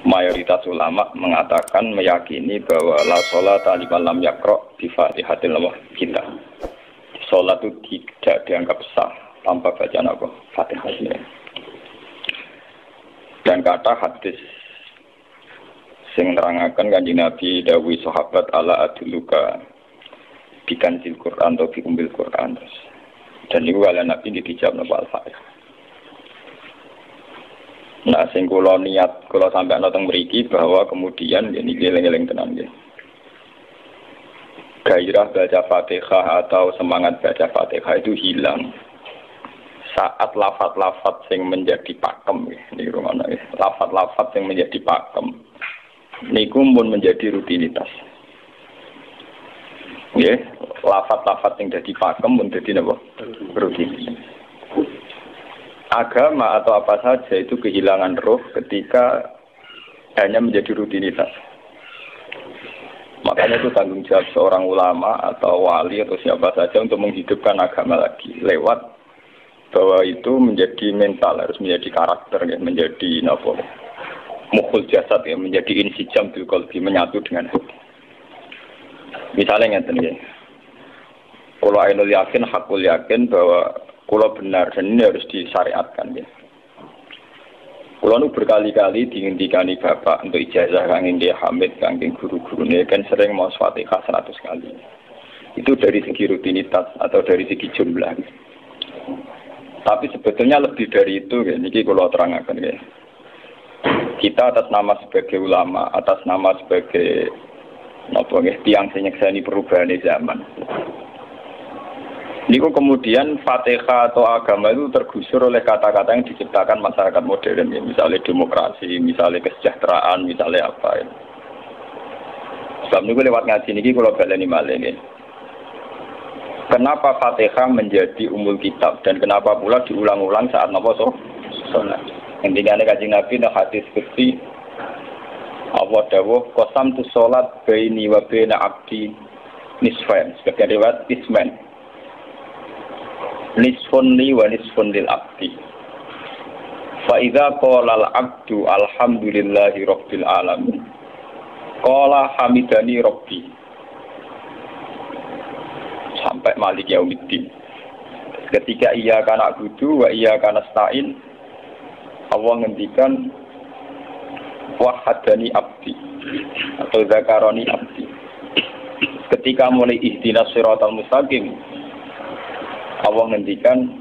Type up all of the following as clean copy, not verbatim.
mayoritas ulama mengatakan meyakini bahwa la sholata liman lam yaqra bi Fatihatil kitab. Salat itu tidak dianggap sah tanpa bacaan apa? Fatihah. Dan kata hadis sing nerangaken Kanjeng Nabi dawuh sahabat ala adluka bikanzil Quran atau bi umbil Quran. Dan itu ala Nabi dijawab napa Al-Fatihah. Nah, sing kula niat kula sampai nonton mriki bahwa kemudian ini eling-eling tenan nggih. Gairah baca Fatihah atau semangat baca Fatihah itu hilang saat lafaz-lafaz yang menjadi pakem nggih. Niku ngono nggih. Lafaz-lafaz yang menjadi pakem niku pun menjadi rutinitas. Nggih, lafaz-lafaz yang jadi pakem pun dadi napa? Rutinitas. Agama atau apa saja itu kehilangan roh ketika hanya menjadi rutinitas. Makanya itu tanggung jawab seorang ulama atau wali atau siapa saja untuk menghidupkan agama lagi lewat bahwa itu menjadi mental, harus menjadi karakter, ya, menjadi nafsu, mukhul jasad, ya, menjadi insijam bil qalbi, menyatu dengan hati. Misalnya ngeten ya, kalau ainul yakin, hakul yakin bahwa kalau benar dan ini harus disyariatkan ya. Kalau nu berkali-kali dihentikan bapak untuk ijazah kangge dia Hamid, kangge guru-gurune kan sering mau Fatihah 100 kali. Itu dari segi rutinitas atau dari segi jumlah. Tapi sebetulnya lebih dari itu ya. Niki kalau terangkan ya. Kita atas nama sebagai ulama, atas nama sebagai napa nggih tiyang sing nyekseni perubahan zaman. Niku kemudian Fatihah atau agama itu tergusur oleh kata-kata yang diciptakan masyarakat modern, ya. Misalnya demokrasi, misalnya kesejahteraan, misalnya apa. Ya. Sebab niku lewat ngaji niki kalau baleni malih nggih. Kenapa Fatihah menjadi umul kitab dan kenapa pula diulang-ulang saat napa salat? Intinya Kanjeng Nabi nang hadis qudsi Allah dawuh qasam tu salat baini wa baina abdi nisfain, sebagai riwayat isman. Nisfun li wa nisfun lil abdi. Fa idza qala al abdu alhamdulillahi rabbil alamin. Qala hamidani rabbi. Sampai malik yaumiddin. Ketika ia kana budu wa ia kana stain, Allah ngendikan wahadani abdi atau zakaroni abdi. Ketika mulai ihdinas siratal mustaqim, Allah ngendikan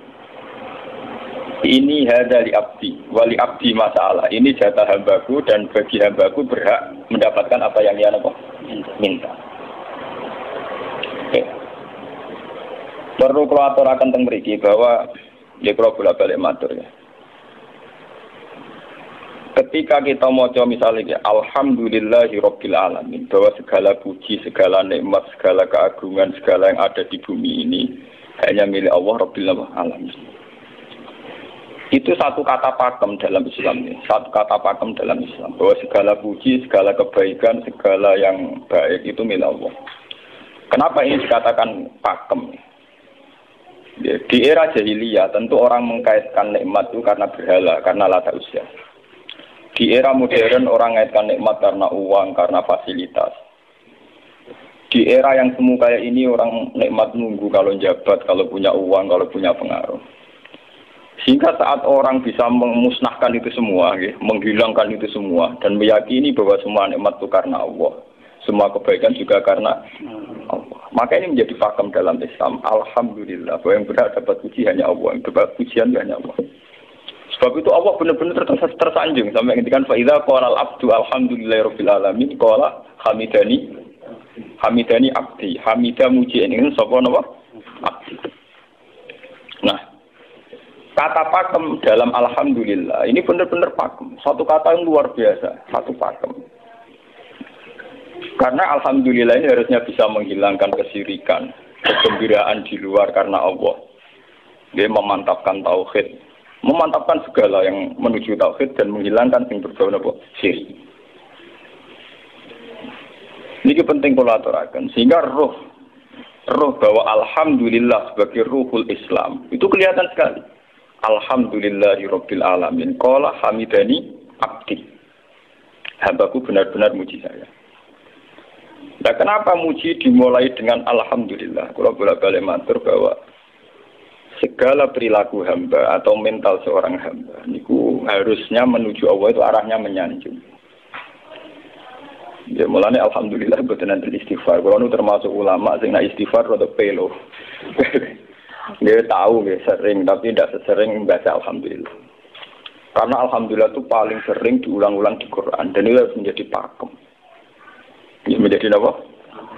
ini hadali abdi wali abdi masalah. Ini jatah hambaku dan bagi hambaku berhak mendapatkan apa yang dia minta. Okay. Perlu kalau aturakan teng mriki bahwa ya kalau bolak-balik matur ya. Ketika kita maca misalnya alhamdulillahi rabbil alamin, bahwa segala puji, segala nikmat, segala keagungan, segala yang ada di bumi ini hanya milik Allah Rabbil Alamin. Itu satu kata pakem dalam Islam ini. Satu kata pakem dalam Islam. Bahwa segala puji, segala kebaikan, segala yang baik itu milik Allah. Kenapa ini dikatakan pakem? Ya, di era jahiliyah tentu orang mengkaitkan nikmat itu karena berhala, karena lata usia. Di era modern orang mengaitkan nikmat karena uang, karena fasilitas. Di era yang semu kayak ini orang nikmat nunggu kalau jabat, kalau punya uang, kalau punya pengaruh. Sehingga saat orang bisa memusnahkan itu semua, ya, menghilangkan itu semua, dan meyakini bahwa semua nikmat itu karena Allah, semua kebaikan juga karena Allah. Maka ini menjadi pakem dalam Islam. Alhamdulillah, bahwa yang berhak dapat puji hanya Allah, yang dapat pujian hanya Allah. Sebab itu Allah benar-benar tersanjung sampai ketika faida qala al-abdu alhamdulillahirabbil alamin qala hamidani abdi, hamidah muji ini sapa napa? Abdi. Nah, kata pakem dalam alhamdulillah ini benar-benar pakem, satu kata yang luar biasa, satu pakem. Karena alhamdulillah ini harusnya bisa menghilangkan kesyirikan, kegembiraan di luar karena Allah. Dia memantapkan tauhid, memantapkan segala yang menuju tauhid dan menghilangkan yang berbau napa? Syirik. Ini penting kalau aturakan, sehingga roh bahwa alhamdulillah sebagai ruhul Islam itu kelihatan sekali. Alhamdulillahirabbil alamin qala hamidani abdi. Hambaku benar-benar muji saya. Nah, kenapa muji dimulai dengan alhamdulillah? Kalau bolak-balik matur bahwa segala perilaku hamba atau mental seorang hamba niku harusnya menuju Allah itu arahnya menyanjung. Ya mulane alhamdulillah boten nanti istighfar. Kalau nu termasuk ulama sing nak istighfar rada pelo. Dia tahu dia sering tapi tidak sesering membaca alhamdulillah. Karena alhamdulillah itu paling sering diulang-ulang di Quran dan itu harus menjadi pakem. Ini menjadi apa?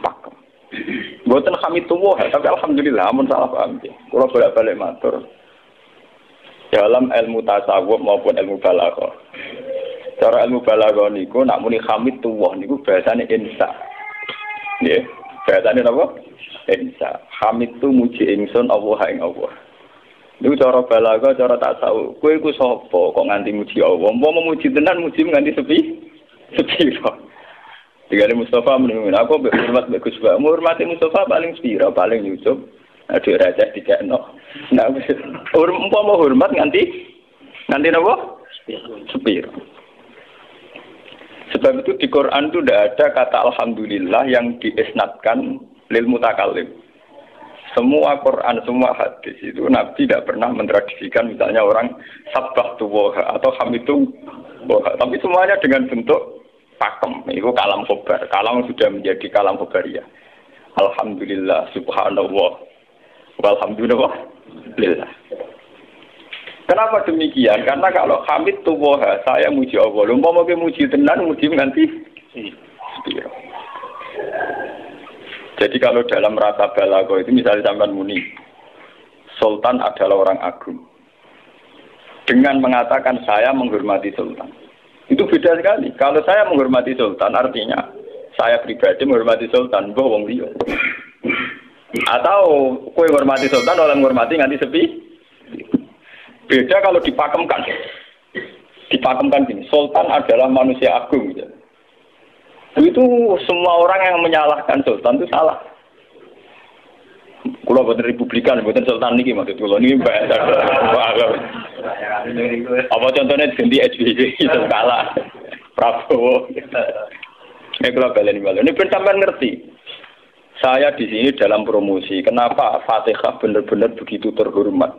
Pakem. Buatan hamidullah, tapi alhamdulillah, amun salah paham. Kalau bolak-balik matur dalam ilmu tasawuf maupun ilmu balaghah. Cara ilmu balaghah niku nak muni hamidullah niku bahasane insa. Nggih, bahasane apa? Insa. Hamid tu muji ingsun Allah ing Allah. Niku cara balaghah, cara tasawuf. Kowe iku sapa kok nganti muji Allah? Mau memuji tenan muji nganti sepi? Tinggal Mustafa menunggu, aku berhormat bagus banget. Menghormati Mustafa paling spira, paling nyucup. Aduh raja tidak no. Nah, mau hormat nganti apa? Spira. Sebab itu di Quran itu tidak ada kata alhamdulillah yang diisnadkan lil mutakallim. Semua Quran, semua hadis itu Nabi tidak pernah mentradisikan misalnya orang sabbah tuwoha atau hamidu woha. Tapi semuanya dengan bentuk pakem, itu kalam khobar. Kalam sudah menjadi kalam khobariyah. Alhamdulillah, subhanallah, walhamdulillah. Kenapa demikian? Karena kalau hamid tuwoha, saya muji Allah. Lumpah mau muji tenan, muji nganti spiro. Jadi kalau dalam rasa balaghah itu misalnya sampean muni, Sultan adalah orang agung. Dengan mengatakan saya menghormati Sultan. Itu beda sekali. Kalau saya menghormati Sultan, artinya saya pribadi menghormati Sultan, mbah wong liya. Atau kowe menghormati Sultan oleh menghormati nganti sepi. Beda kalau dipakemkan. Dipakemkan gini, Sultan adalah manusia agung. Gitu. Itu semua orang yang menyalahkan Sultan itu salah. Kalau buatan Republikan, buatan Sultan ini maksud kalau ini bahasa apa contohnya ganti SBY itu kalah Prabowo. Ini kalau balen ini benar ngerti. Saya di sini dalam promosi. Kenapa Fatihah benar-benar begitu terhormat,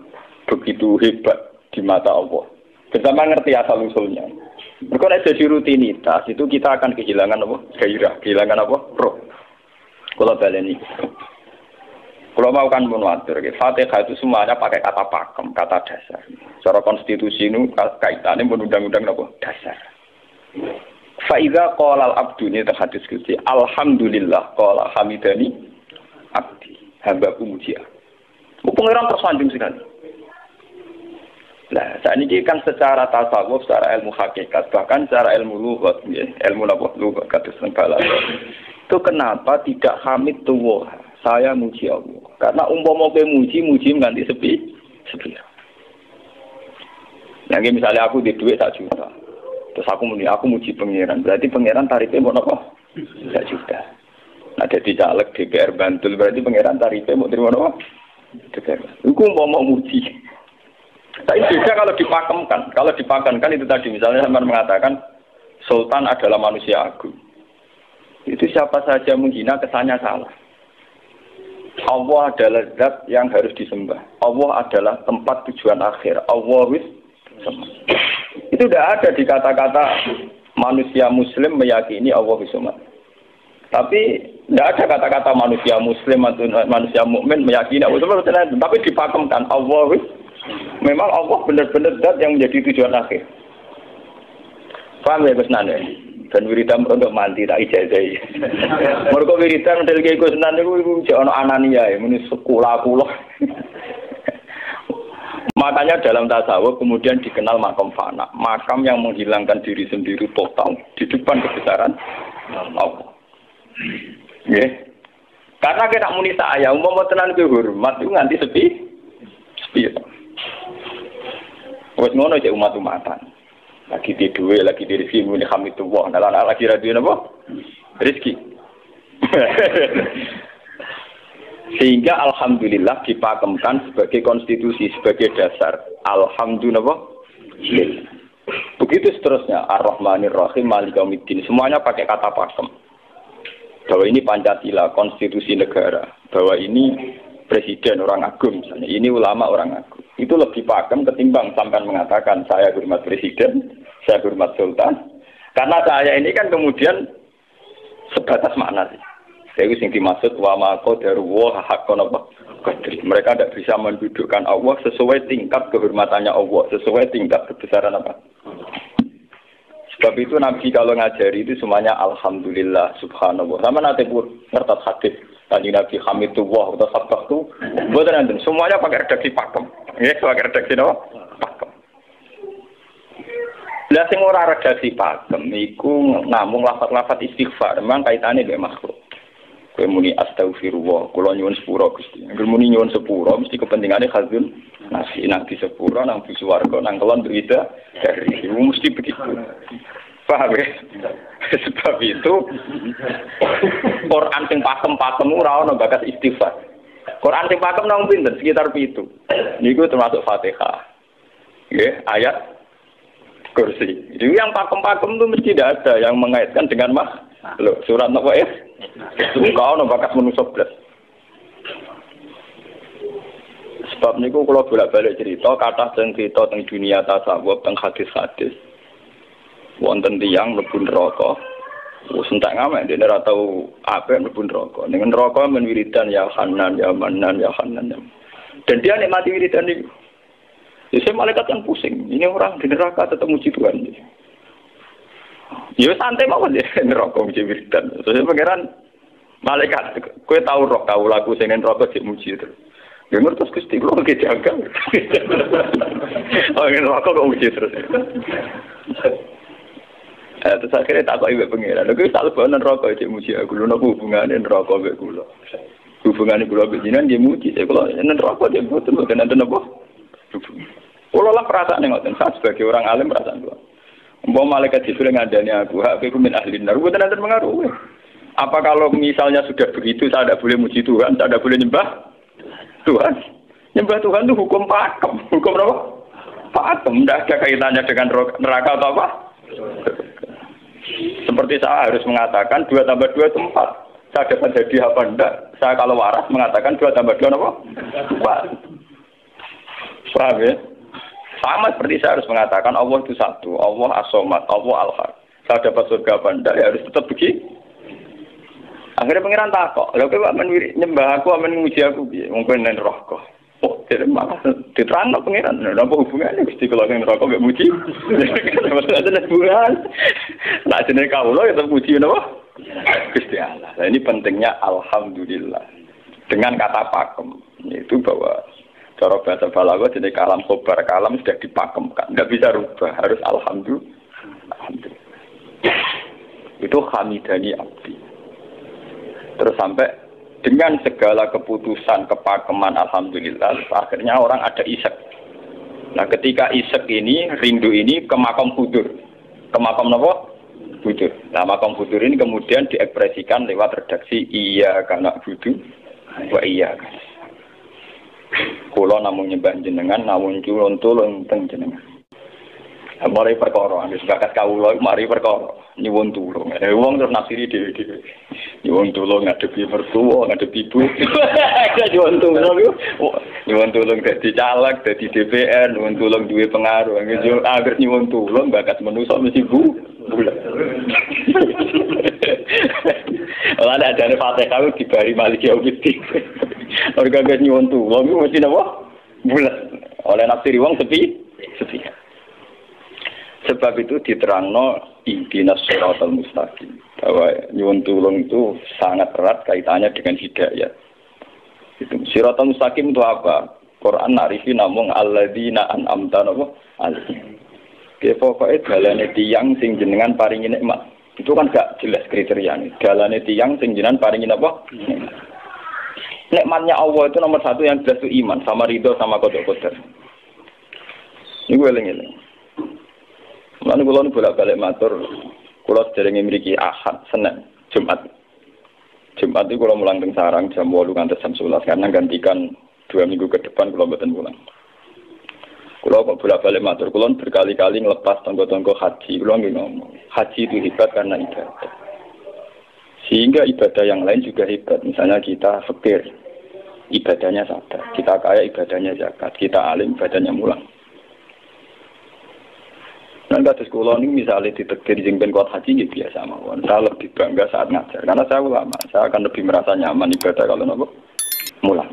begitu hebat di mata Allah. Bersama ngerti asal usulnya. Kalau jadi rutinitas itu kita akan kehilangan apa? Gairah, kehilangan apa? Roh. Kalau balen ini. Kalau mau kan menwatir, Fatihah itu semuanya pakai kata pakem, kata dasar. Secara konstitusi ini kaitannya undang-undang apa? Dasar. Faiza qala al-abdu ini terhadis Gusti. Alhamdulillah qala hamidani abdi. Hambaku muji. Pengiran tersanjung sekali. Nah, saat ini kan secara tasawuf, secara ilmu hakikat, bahkan secara ilmu lughat, ilmu lughat kata balaghah. Itu kenapa tidak hamid tuwah? Saya muji Allah. Karena umpama kowe muji nganti sepi. Lagi misalnya aku di duit 1 juta. Terus aku muji pangeran. Berarti pangeran tarifnya mau apa? 1 juta. Nah, jadi caleg DPR Bantul berarti pangeran tarifnya mau terima apa? DPR. Iku umpama muji. Tapi beda kalau dipakemkan. Kalau dipakemkan itu tadi misalnya sampean mengatakan Sultan adalah manusia agung. Itu siapa saja menghina kesannya salah. Allah adalah zat yang harus disembah. Allah adalah tempat tujuan akhir. Allah wis. Itu tidak ada di kata-kata manusia muslim meyakini Allah wis. Tapi tidak ada kata-kata manusia muslim atau manusia mukmin meyakini Allah wis. Tapi dipakemkan Allah wis. Memang Allah benar-benar zat yang menjadi tujuan akhir. Paham ya Gus Nanda? Dan wiridan untuk mandi tak ijazahi. Mergo wiridan model iki Gus Nanda iku jek ana anania ya muni sekolah kula. Makanya dalam tasawuf kemudian dikenal makam fana, makam yang menghilangkan diri sendiri total di depan kebesaran Allah. Nggih. Karena kita muni saya umpama tenan ke hormat itu nganti sepi. Wes ngono cek umat-umatan. Lagi di duwe, lagi di rezeki muni hamidullah. Nah, lagi radio napa? Rezeki. Sehingga alhamdulillah dipakemkan sebagai konstitusi, sebagai dasar. Alhamdulillah. Begitu seterusnya, Ar-Rahmanir Rahim, Maliki Yaumiddin, semuanya pakai kata pakem. Bahwa ini Pancasila, konstitusi negara, bahwa ini presiden orang agung misalnya, ini ulama orang agung. Itu lebih pakem ketimbang sampai mengatakan saya hormat presiden, saya hormat sultan. Karena saya ini kan kemudian sebatas makna sih. Itu yang dimaksud wa ma qadaru wa haqqan apa qadri. Mereka tidak bisa mendudukkan Allah sesuai tingkat kehormatannya Allah, sesuai tingkat kebesaran apa. Sebab itu Nabi kalau ngajari itu semuanya alhamdulillah subhanallah. Sama nanti pun ngertas hadis tadi Nabi hamidullah atau sabtu buat nanti semuanya pakai redaksi pakem. Ya, pakai redaksi apa? Pakem. Lah sing ora redaksi pakem iku namung lafaz-lafaz istighfar, memang kaitannya dengan makhluk. Kowe muni astagfirullah, kula nyuwun sepura Gusti. Angger muni nyuwun sepura mesti kepentingane khazun nasi nang di sepura nang di swarga nang kelon berita dari itu mesti begitu. Paham ya? Sebab itu Quran sing pakem-pakem ora ono bakat istighfar. Quran sing pakem nang pinten sekitar 7. Niku termasuk Fatihah. Nggih, ayat kursi. Jadi yang pakem-pakem itu mesti tidak ada yang mengaitkan dengan makhluk. Surat apa ya? Kau no bakat manusia belas. Sebab niku kalau bolak-balik cerita, kata cerita tentang dunia tasawuf, tentang hadis-hadis. Wonten tiyang mlebu neraka. Wis entek ngamek dene ora tau apik mlebu neraka. Ning neraka men wiridan ya Hanan ya Manan ya Hanan. Dan dia nikmati wiridan iki. Jadi malaikat yang pusing. Ini orang di neraka tetap muji Tuhan. Ya santai mawon ya neraka muji wiridan. Terus pangeran malaikat, kowe tahu roh kau laku sing neraka sik muji terus. Ya ngertos Gusti kula ge jaga. Oh neraka kok muji terus. Terus akhirnya tak kok ibu pangeran. Lha kuwi tak lebokno neraka sik muji aku. Lha napa hubungane neraka mek kula? Hubungane kula mek jenengan nggih muji. Kula neraka sik boten nenten apa? Kalau lah perasaan ngoten, saya sebagai orang alim perasaan dua. Umpama malaikat Jibril ngandani aku, aku min ahli neraka, bukan nanti mengaruhi. Apa kalau misalnya sudah begitu, saya tidak boleh muji Tuhan, saya tidak boleh nyembah Tuhan. Nyembah Tuhan itu hukum pakem, hukum apa? Pakem, tidak ada kaitannya dengan neraka atau apa? Seperti saya harus mengatakan 2 tambah 2 itu 4. Saya dapat jadi apa enggak? Saya kalau waras mengatakan 2 tambah 2 apa? 4. Paham ya? Sama seperti saya harus mengatakan Allah itu satu, Allah as-somad, Allah al-haq. Saya dapat surga apa enggak, ya harus tetap begitu. Akhirnya pangeran takok, lha kowe kok nyembah aku, amen nguji aku piye? Wong kowe nen roh kok. Oh, jadi malah diterangno pangeran, lha apa hubungannya Gusti kalau ning neraka mek muji? Ada hubungan. Nah, jenenge kawula ya tetep muji napa? Gusti Allah. Nah, ini pentingnya alhamdulillah. Dengan kata pakem, yaitu bahwa cara bahasa balaghah jadi kalam khobar, kalam sudah dipakemkan, nggak bisa rubah, harus alhamdulillah. Itu hamidani abdi. Terus sampai dengan segala keputusan kepakeman alhamdulillah, akhirnya orang ada isek. Nah ketika isek ini, rindu ini ke makam hudur. Ke makam apa? Hudur. Nah makam hudur ini kemudian diekspresikan lewat redaksi iya kana budu wa iya kana. Kula namung nyembah jenengan, namung culun tulung teng jenengan. Mari perkara, wis bakat kawula mari perkara nyuwun tulung. Wong terus nafsiri dhewe-dhewe. Nyuwun tulung ngadepi mertua, ngadepi ibu. Nyuwun tulung yo. Nyuwun tulung dadi caleg, dadi DPR, nyuwun tulung duwe pengaruh. Angger nyuwun tulung bakat manusa mesti bu. Ora ada jane Fatihah dibari Maliki Yaumiddin. Orga gak nyuwun tulung mesti napa? Bulat. Oleh nafsiri wong sepi. Sebab itu diterangno ihdinas shiratal mustaqim. Bahwa nyuwun tulung itu sangat erat kaitannya dengan hidayah. Itu shiratal mustaqim itu apa? Quran narifi namung alladzina an'amta alaihim. Ki pokoke dalane tiyang sing jenengan paringi nikmat. Itu kan gak jelas kriteriane. Dalane tiyang sing jenengan paringi apa? Nikmatnya Allah itu nomor 1 yang jelas itu iman sama ridho sama qada-qadar. Ini gue eling-eling. Lalu kalau bolak-balik matur, kalau sederenge mriki Ahad, Senin, Jumat. Jumat itu kalau mulang teng sarang jam 8 nganti jam 11 karena gantikan 2 minggu ke depan kalau mboten mulang. Kalau Kulo kok bolak-balik matur, kulo berkali-kali ngelepas tonggo-tonggo haji. Kulo nggih ngomong, haji itu hebat karena ibadah. Sehingga ibadah yang lain juga hebat. Misalnya kita fakir, ibadahnya sadar. Kita kaya, ibadahnya zakat. Kita alim, ibadahnya mulang. Nah, kados kulo ini misalnya ditekdir jengben kuat haji ya biasa mawon. Saya lebih bangga saat ngajar karena saya ulama. Saya akan lebih merasa nyaman ibadah kalau nopo mulang.